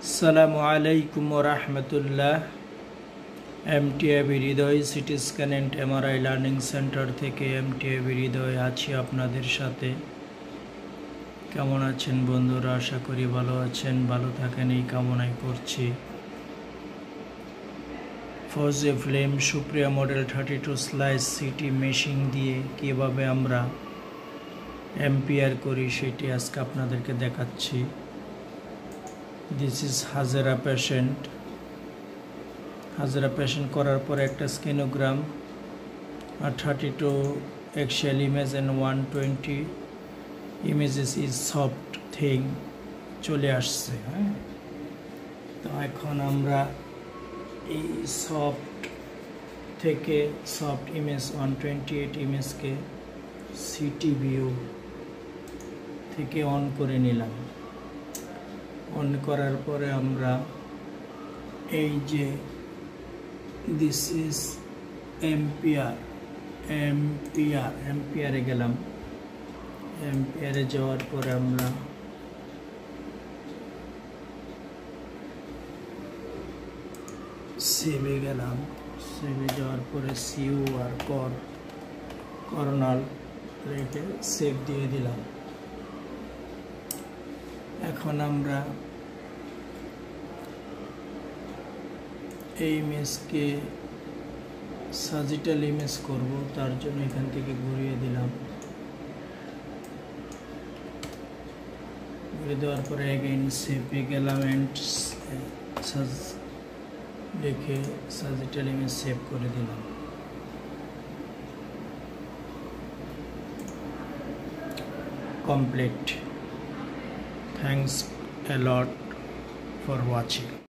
আসসালামু আলাইকুম ওয়া রাহমাতুল্লাহ। MTIB Hridoy CT scan and MRI learning centre থেকে এমটিআইবি হৃদয় আছি আপনাদের সাথে। কেমন আছেন বন্ধুরা? আশা করি ভালো আছেন, ভালো থাকেন এই কামনাই করছি। Fujifilm Supria model 32 slice CT machine দিয়ে কীভাবে আমরা এম্পিয়ার করি সেটি আজকে আপনাদেরকে দেখাচ্ছি। This is Hajera patient. Hajera patient করার পর একটা স্কেনোগ্রাম আর 32 axial image and 120 images is soft thing চলে আসছে। হ্যাঁ, তো এখন আমরা এই সফট থেকে সফট ইমেজ 128 ইমেজকে সিটি ভিউ থেকে অন করে নিলাম। অন করার পরে আমরা এই যে দিস ইজ এম্পিয়ারে গেলাম। এম্পিয়ারে যাওয়ার পরে আমরা সেভে গেলাম। সেভে যাওয়ার পরে সিউ আর কর্নাল রেখে সেভ দিয়ে দিলাম। এখন আমরা এই ইমেজকে সাজিটাল ইমেজ করব, তার জন্য এখান থেকে ঘুরিয়ে দিলাম। ঘুরিয়ে দেওয়ার পরে এগেইন সেভে গেলাম অ্যান্ড লিখে সাজিটাল ইমেজ সেভ করে দিলাম। Complete. Thanks a lot for watching.